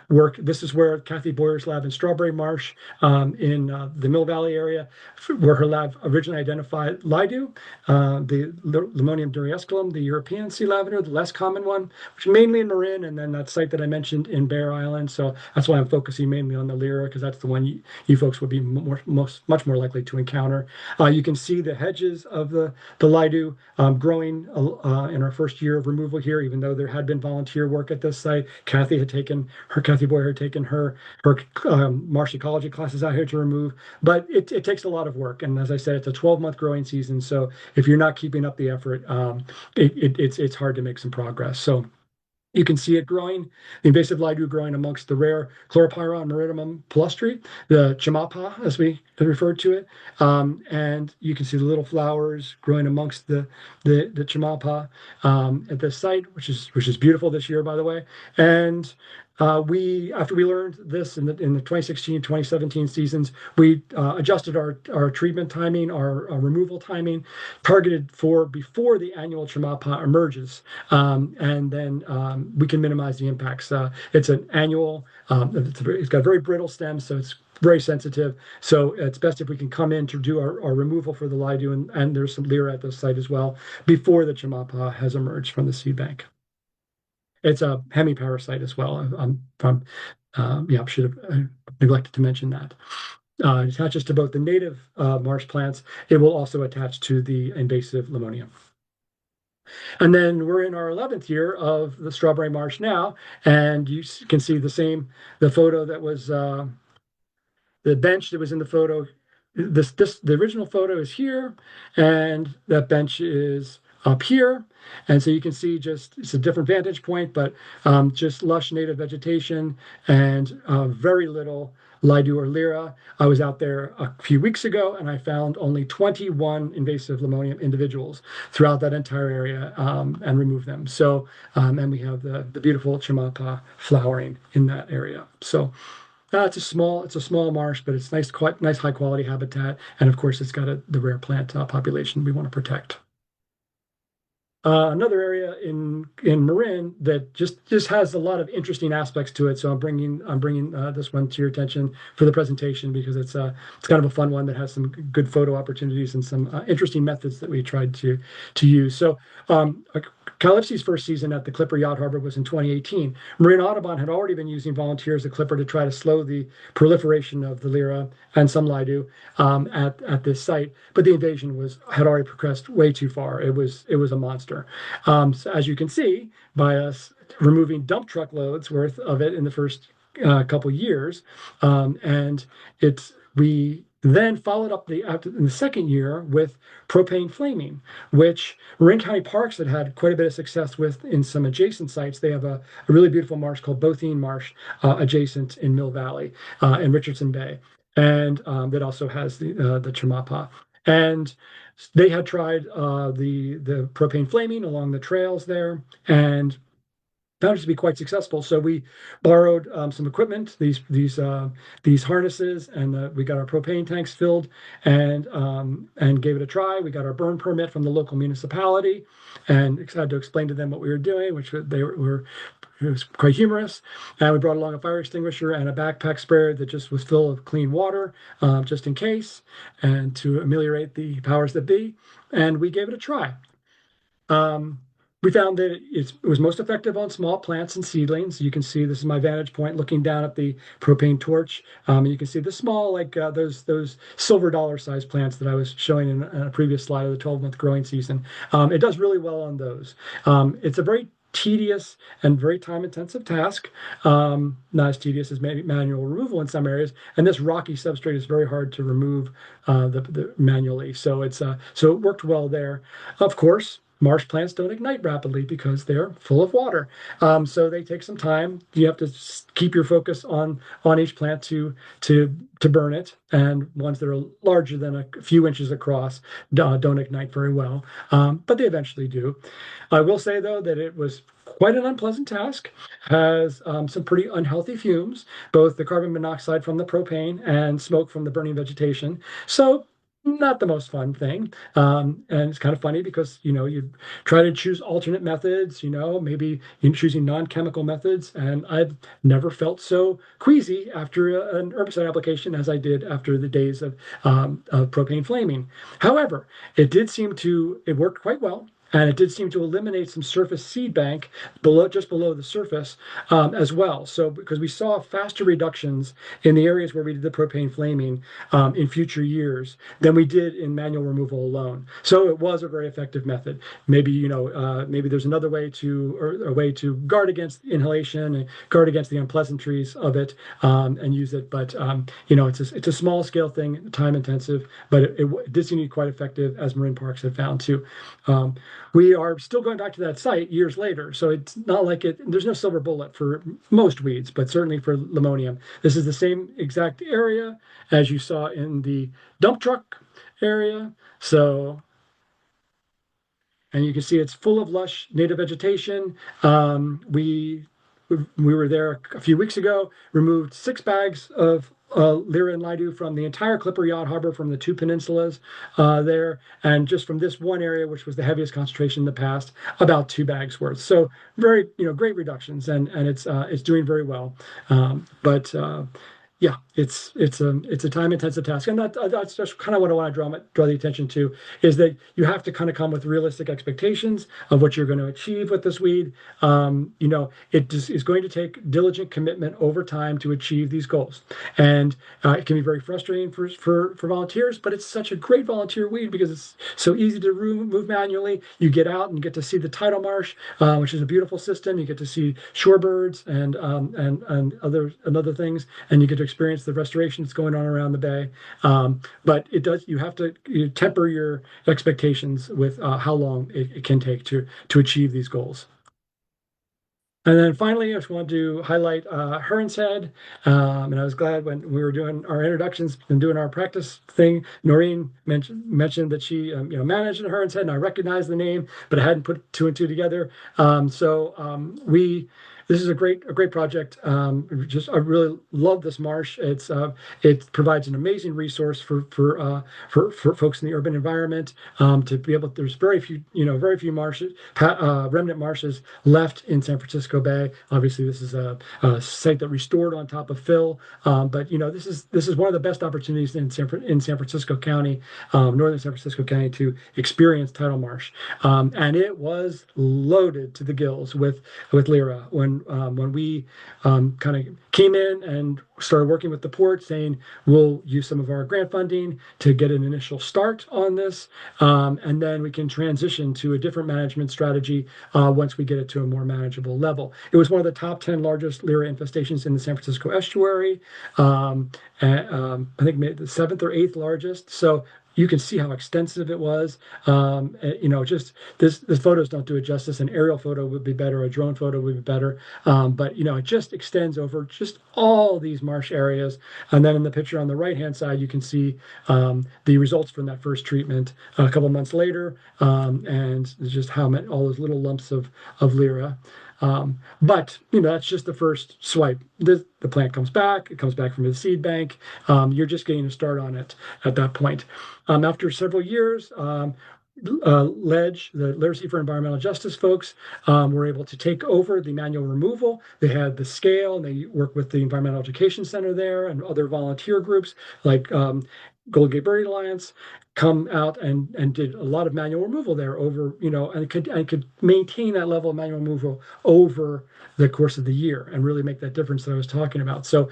C: work. This is where Kathy Boyer's lab in Strawberry Marsh in the Mill Valley area, where her lab originally identified Lidu, the Limonium duriesculum, the European sea lavender, the less common one, which is mainly in Marin, and then that site that I mentioned in Bear Island. So that's why I'm focusing mainly on the Lyra, because that's the one you folks would be much more likely to encounter. You can see the hedges of the Lidu growing in our first year of removal here, even though there had been volunteer work at this site. Kathy Boyer had taken her marsh ecology classes out here to remove, but it takes a lot of work. And as I said, it's a 12-month growing season. So if you're not keeping up the effort, it's hard to make some progress. So you can see it growing, the invasive Lidu growing amongst the rare Chloropyron maridimum palustri, the chamapa, as we referred to it. And you can see the little flowers growing amongst the chamapa at this site, which is beautiful this year, by the way. And after we learned this in the 2016, 2017 seasons, we adjusted our treatment timing, our removal timing, targeted for before the annual chamapa emerges, and then we can minimize the impacts. It's an annual. It's got very brittle stems, so it's very sensitive. So it's best if we can come in to do our removal for the Lidu, and there's some Lyra at this site as well before the chamapa has emerged from the seed bank. It's a hemiparasite as well. Should have neglected to mention that. It attaches to both the native marsh plants. It will also attach to the invasive limonium. And then we're in our 11th year of the Strawberry Marsh now, and you can see the photo that was the bench that was in the photo. The original photo is here, and that bench is up here. And so you can see it's a different vantage point, but just lush native vegetation and very little Lidu or Lyra. I was out there a few weeks ago, and I found only 21 invasive limonium individuals throughout that entire area, and removed them. So, and we have the beautiful chamapa flowering in that area. So it's a small marsh, but it's nice high quality habitat. And of course, it's got the rare plant population we want to protect. Another area in Marin that just has a lot of interesting aspects to it. So I'm bringing this one to your attention for the presentation, because it's kind of a fun one that has some good photo opportunities and some interesting methods that we tried to use. So Cal-IPC's first season at the Clipper Yacht Harbor was in 2018. Marin Audubon had already been using volunteers at Clipper to try to slow the proliferation of the Lyra and some Lidu at this site, but the invasion had already progressed way too far. It was a monster. So as you can see, by us removing dump truck loads worth of it in the first couple years, and we then followed up in the second year with propane flaming, which Marin County Parks had quite a bit of success with in some adjacent sites. They have a really beautiful marsh called Bothene Marsh adjacent in Mill Valley in Richardson Bay, and that also has the chamapa. And they had tried the propane flaming along the trails there, and found it to be quite successful. So we borrowed some equipment, these harnesses, and we got our propane tanks filled and gave it a try. We got our burn permit from the local municipality and had to explain to them what we were doing, which they were it was quite humorous. And we brought along a fire extinguisher and a backpack sprayer that just was full of clean water, just in case, and to ameliorate the powers that be. And we gave it a try. Um, we found that it was most effective on small plants and seedlings. You can see this is my vantage point looking down at the propane torch. You can see the small, like those silver dollar size plants that I was showing in a previous slide of the 12-month growing season. It does really well on those. It's a very tedious and very time-intensive task. Not as tedious as manual removal in some areas. And this rocky substrate is very hard to remove manually. So so it worked well there. Of course, marsh plants don't ignite rapidly because they're full of water. So they take some time. You have to keep your focus on each plant to burn it. And ones that are larger than a few inches across don't ignite very well, but they eventually do. I will say, though, that it was quite an unpleasant task, has some pretty unhealthy fumes, both the carbon monoxide from the propane and smoke from the burning vegetation. So not the most fun thing. And it's kind of funny because, you try to choose alternate methods, maybe choosing non-chemical methods. And I've never felt so queasy after an herbicide application as I did after the days of propane flaming. However, it worked quite well. And it did seem to eliminate some surface seed bank just below the surface as well. So because we saw faster reductions in the areas where we did the propane flaming in future years than we did in manual removal alone. So it was a very effective method. Maybe maybe there's another way or a way to guard against inhalation and guard against the unpleasantries of it and use it. But it's a small scale thing, time intensive, but it did seem to be quite effective, as marine parks have found too. We are still going back to that site years later, so it's not like there's no silver bullet for most weeds, but certainly for limonium. This is the same exact area as you saw in the dump truck area. So, and you can see it's full of lush native vegetation. We were there a few weeks ago, removed 6 bags of Lyra and Lido from the entire Clipper Yacht Harbor from the 2 peninsulas there, and just from this one area, which was the heaviest concentration in the past, about 2 bags worth. So very, great reductions, and it's doing very well. But yeah, it's a time intensive task, and that's just kind of what I want to draw the attention to, is that you have to kind of come with realistic expectations of what you're going to achieve with this weed. It just is going to take diligent commitment over time to achieve these goals, and it can be very frustrating for volunteers. But it's such a great volunteer weed because it's so easy to move manually. You get out and you get to see the tidal marsh, which is a beautiful system. You get to see shorebirds and other things, and you get to experience the restoration that's going on around the bay. But you have to temper your expectations with how long it can take to achieve these goals. And then finally, I just wanted to highlight Heron's Head. And I was glad when we were doing our introductions and doing our practice thing, Noreen mentioned that she managed at Heron's Head, and I recognized the name, but I hadn't put 2 and 2 together. This is a great project. I really love this marsh. It provides an amazing resource for folks in the urban environment to be able. There's very few marshes, remnant marshes left in San Francisco Bay. Obviously, this is a site that restored on top of fill. But this is one of the best opportunities in San Francisco County, northern San Francisco County, to experience tidal marsh, and it was loaded to the gills with Lyra when we kind of came in and started working with the port, saying we'll use some of our grant funding to get an initial start on this, and then we can transition to a different management strategy once we get it to a more manageable level. It was one of the top 10 largest Lyra infestations in the San Francisco Estuary, and I think maybe the 7th or 8th largest. So you can see how extensive it was. Just the photos don't do it justice. An aerial photo would be better. A drone photo would be better. But it just extends over just all these marsh areas. And then in the picture on the right-hand side, you can see the results from that first treatment a couple months later, and just how many, all those little lumps of Lyra. But that's just the first swipe. The plant comes back. It comes back from the seed bank. You're just getting a start on it at that point. After several years, the Literacy for Environmental Justice folks were able to take over the manual removal. They had the scale, and they worked with the Environmental Education Center there and other volunteer groups like Golden Gate Bird Alliance come out and did a lot of manual removal there over, and could maintain that level of manual removal over the course of the year and really make that difference that I was talking about. So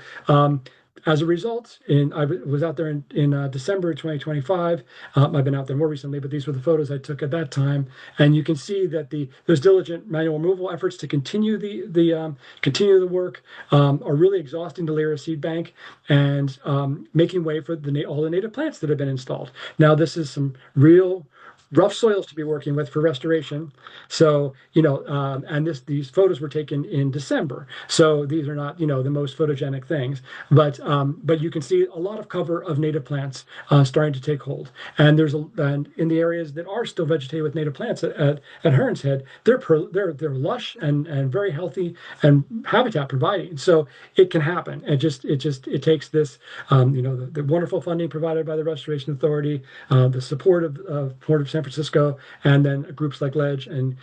C: as a result, I was out there in December 2025. I've been out there more recently, but these were the photos I took at that time, and you can see that those diligent manual removal efforts to continue the work are really exhausting the Lyra seed bank and making way for all the native plants that have been installed. Now, this is some real rough soils to be working with for restoration. So, and these photos were taken in December. So these are not, the most photogenic things, but you can see a lot of cover of native plants starting to take hold. And and in the areas that are still vegetated with native plants at Heron's Head, they're lush and very healthy and habitat providing. So it can happen. It takes this, the wonderful funding provided by the Restoration Authority, the support of Port of San Francisco, and then groups like Ledge and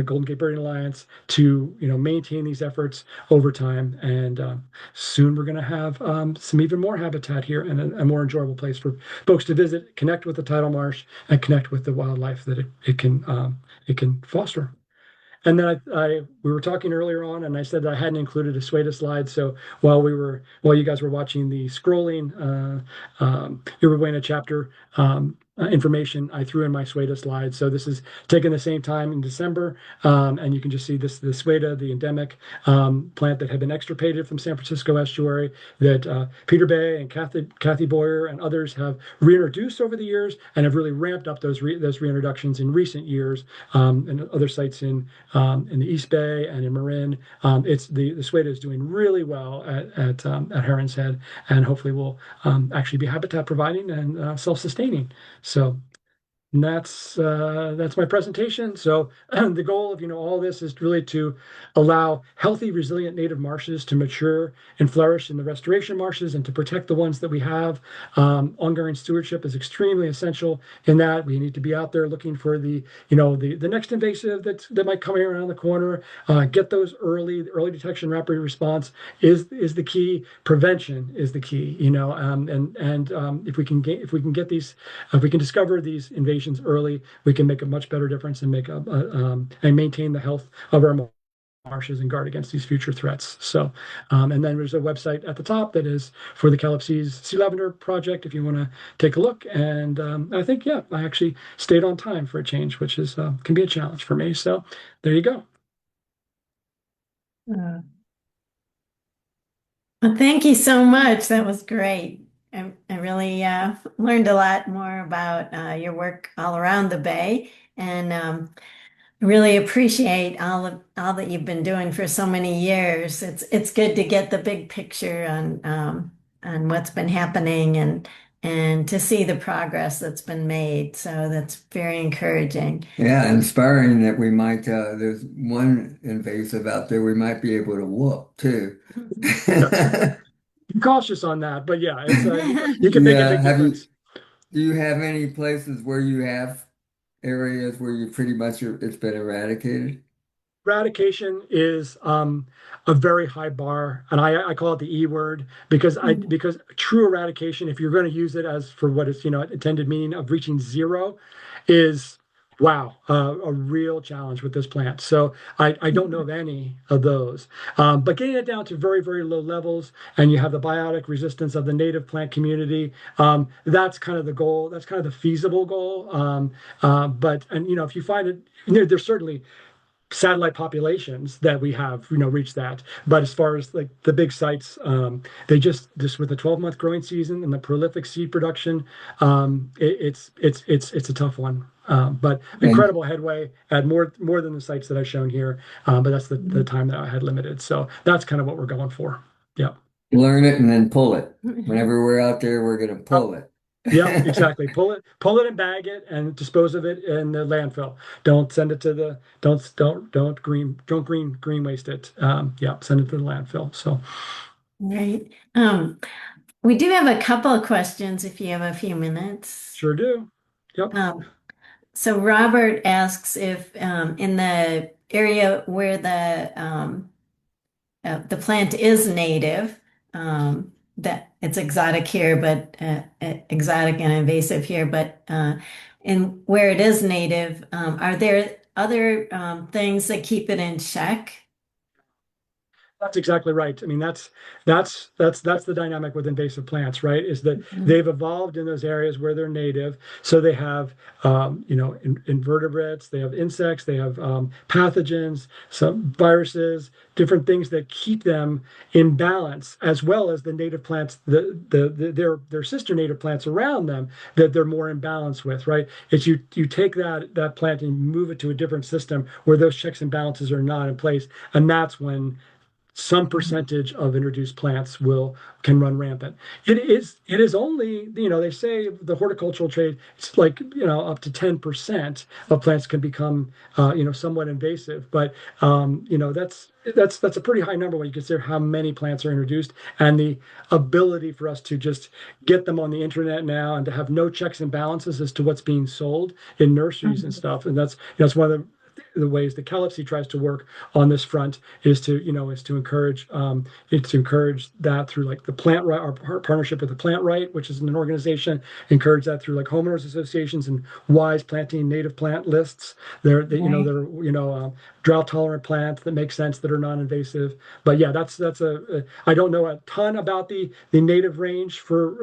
C: Golden Gate Birding Alliance to maintain these efforts over time. And soon we're going to have some even more habitat here and a more enjoyable place for folks to visit, connect with the tidal marsh, and connect with the wildlife that it can foster. And then we were talking earlier on, and I said that I hadn't included a SWADA slide. So while you guys were watching the scrolling Uruguayna chapter information, I threw in my SWADA slide. So this is taken the same time in December, and you can just see the SWADA, the endemic plant that had been extirpated from San Francisco Estuary, that Peter Bay and Kathy Boyer and others have reintroduced over the years and have really ramped up those reintroductions in recent years, and other sites in the East Bay and in Marin. It's the SWADA is doing really well at Heron's Head, and hopefully will actually be habitat providing and self-sustaining. So that's my presentation. So the goal of all this is really to allow healthy, resilient native marshes to mature and flourish in the restoration marshes and to protect the ones that we have. Ongoing stewardship is extremely essential in that. We need to be out there looking for the next invasive that might come around the corner. Get those early detection, rapid response is the key. Prevention is the key. If we can discover these invasions early, we can make a much better difference and and maintain the health of our marshes and guard against these future threats. So, and then there's a website at the top that is for the Cal-IPC's Sea Lavender project if you want to take a look. And I think, I actually stayed on time for a change, which is can be a challenge for me. So there you go.
A: Well, thank you so much. That was great. I really learned a lot more about your work all around the Bay, and really appreciate all that you've been doing for so many years. It's good to get the big picture on what's been happening and to see the progress that's been made. So that's very encouraging.
B: Yeah, inspiring that we might, there's one invasive out there we might be able to whoop too.
C: Be cautious on that, but you can make a
B: Yeah,
C: big difference.
B: do you have any places where you have areas where you pretty much it's been eradicated?
C: Eradication is a very high bar, and I call it the E word because true eradication, if you're going to use it as for what its intended meaning of reaching zero, is wow, a real challenge with this plant. So I don't know of any of those, but getting it down to very, very low levels, and you have the biotic resistance of the native plant community. That's kind of the goal. That's kind of the feasible goal. If you find it, there's certainly satellite populations that we have reached that, but as far as like the big sites, they just with the 12-month growing season and the prolific seed production, it's a tough one, but
B: And
C: incredible headway at more than the sites that I've shown here, but that's the time that I had limited, so that's kind of what we're going for. Yeah.
B: learn it and then pull it. Whenever we're out there, we're going to pull it.
C: Yep, exactly. Pull it and bag it and dispose of it in the landfill. Don't send it to the don't green waste it. Yeah, send it to the landfill. So
A: Right. We do have a couple of questions if you have a few minutes.
C: sure do. Yep.
A: Um, so Robert asks if in the area where the plant is native, that it's exotic here, but exotic and invasive here, but in where it is native, are there other things that keep it in check?
C: That's exactly right. I mean, that's the dynamic with invasive plants, right? Is that they've evolved in those areas where they're native, so they have, invertebrates, they have insects, they have pathogens, some viruses, different things that keep them in balance, as well as the native plants, their sister native plants around them that they're more in balance with, right? It's you take that plant and move it to a different system where those checks and balances are not in place, and that's when some percentage of introduced plants will can run rampant. It is only, they say the horticultural trade, it's like, up to 10% of plants can become somewhat invasive, but that's a pretty high number when you consider how many plants are introduced and the ability for us to just get them on the internet now and to have no checks and balances as to what's being sold in nurseries and
A: Mhm.
C: stuff. And that's one of the ways that Cal-IPC tries to work on this front is to encourage that through like the plant right, our partnership with the Plant Right, which is an organization, encourage that through like homeowners associations and wise planting native plant lists.
A: Right.
C: They're drought tolerant plants that make sense that are non-invasive. But yeah, I don't know a ton about the native range for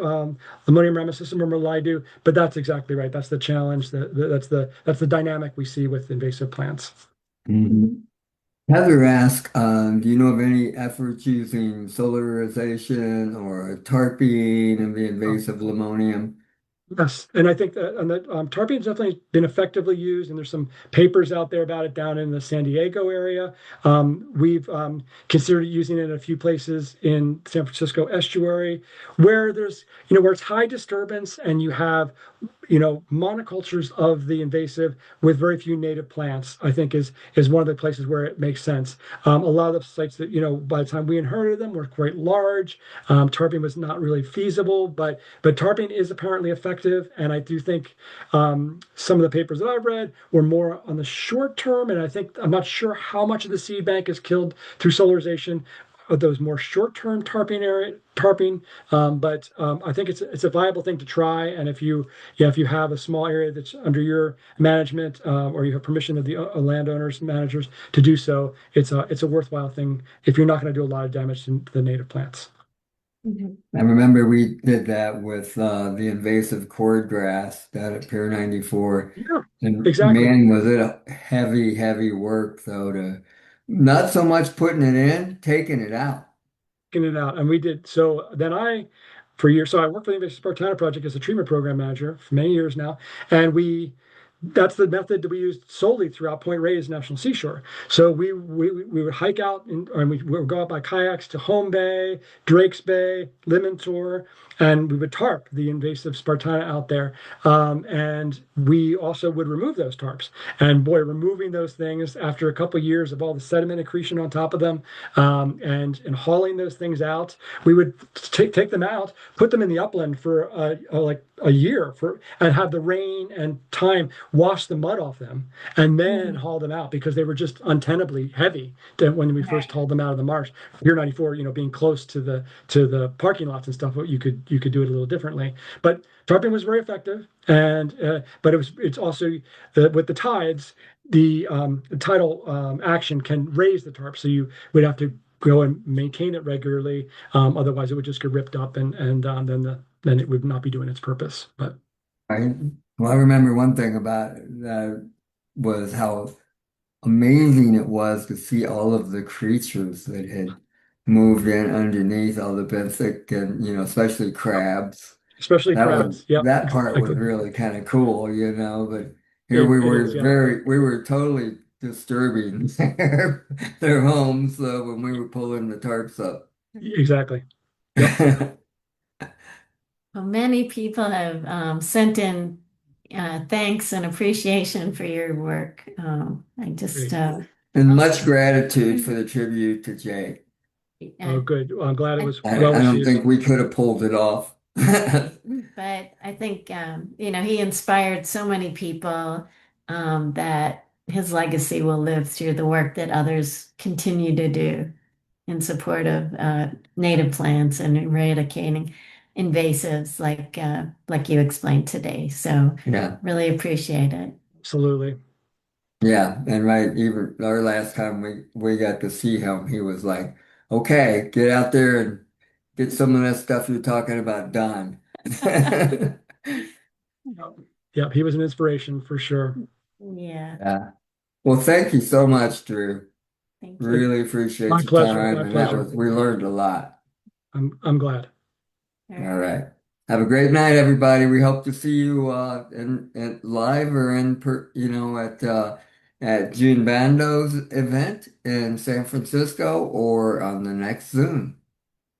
C: Limonium ramosissum or Merlidu, but that's exactly right. That's the challenge. That's the dynamic we see with invasive plants.
B: Mhm. Heather asked, do you know of any efforts using solarization or tarping and the invasive limonium?
C: Yes, and I think that tarpein's definitely been effectively used, and there's some papers out there about it down in the San Diego area. We've considered using it in a few places in San Francisco Estuary, where where it's high disturbance, and you have monocultures of the invasive with very few native plants. I think is one of the places where it makes sense. A lot of the sites that by the time we inherited them were quite large. Tarping was not really feasible, but tarping is apparently effective, and I do think some of the papers that I've read were more on the short term, and I think I'm not sure how much of the seed bank is killed through solarization of those more short-term tarping, but I think it's a viable thing to try. And if you have a small area that's under your management, or you have permission of the landowners, managers to do so, it's a worthwhile thing if you're not going to do a lot of damage to the native plants.
A: Mhm.
B: I remember we did that with the invasive cordgrass down at Pier 94.
C: Yeah,
B: And
C: exactly.
B: man, was it a heavy, heavy work though to not so much putting it in, taking it out.
C: It out. And we did. So then for years, so I worked for the Invasive Spartina Project as a treatment program manager for many years now. And that's the method that we used solely throughout Point Reyes National Seashore. So we would hike out and we would go out by kayaks to Home Bay, Drake's Bay, Limantour, and we would tarp the invasive Spartina out there. And we also would remove those tarps. And boy, removing those things after a couple of years of all the sediment accretion on top of them, and hauling those things out, we would take them out, put them in the upland for like a year and have the rain and time wash the mud off them, and then
A: Mhm.
C: haul them out because they were just untenably heavy when we first
A: Right.
C: hauled them out of the marsh. Pier 94, being close to the parking lots and stuff, you could do it a little differently. But tarping was very effective, and but it's also with the tides, the tidal action can raise the tarp, so you would have to go and maintain it regularly. Otherwise, it would just get ripped up, and then it would not be doing its purpose. But
B: Right? Well, I remember one thing about that was how amazing it was to see all of the creatures that had moved in underneath all the benthic and, especially crabs.
C: especially crabs. Yep,
B: That part was
C: exactly.
B: really kind of cool, but here
C: It,
B: we
C: it
B: were
C: is. Yeah,
B: we were totally disturbing their homes when we were pulling the tarps up.
C: exactly. Yep.
A: Well, many people have sent in thanks and appreciation for your work. I just,
C: Great.
B: And much gratitude for the tribute to Jay.
C: Oh,
A: I,
C: good. Well, I'm glad it was well
B: I don't
C: received.
B: think we could have pulled it off.
A: but I think, he inspired so many people that his legacy will live through the work that others continue to do in support of native plants and eradicating invasives like you explained today. So
B: Yeah.
A: really appreciate it.
C: Absolutely.
B: Yeah, and right, even our last time we got to see him, he was like, "Okay, get out there and get some of that stuff you're talking about done."
C: Yeah, he was an inspiration for sure.
A: Yeah,
B: Yeah. Well, thank you so much, Drew.
A: thank you.
B: Really appreciate
C: My
B: your
C: pleasure.
B: time,
C: My
B: and that
C: pleasure.
B: was we learned a lot.
C: I'm glad.
A: All
B: All
A: right.
B: right. Have a great night, everybody. We hope to see you in live or at June Bando's event in San Francisco or on the next Zoom.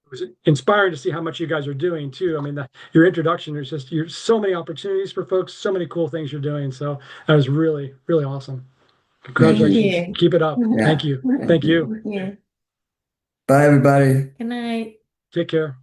C: It was inspiring to see how much you guys are doing too. I mean, your introduction, there's just you're so many opportunities for folks, so many cool things you're doing. So that was really, really awesome.
B: Thank
A: Thank
B: you.
C: Congratulations.
A: you.
C: Keep it up. Thank
B: Yeah.
C: you.
B: Thank
C: Thank
B: you.
C: you.
A: Thank you.
B: Bye, everybody.
A: Good night.
C: Take care.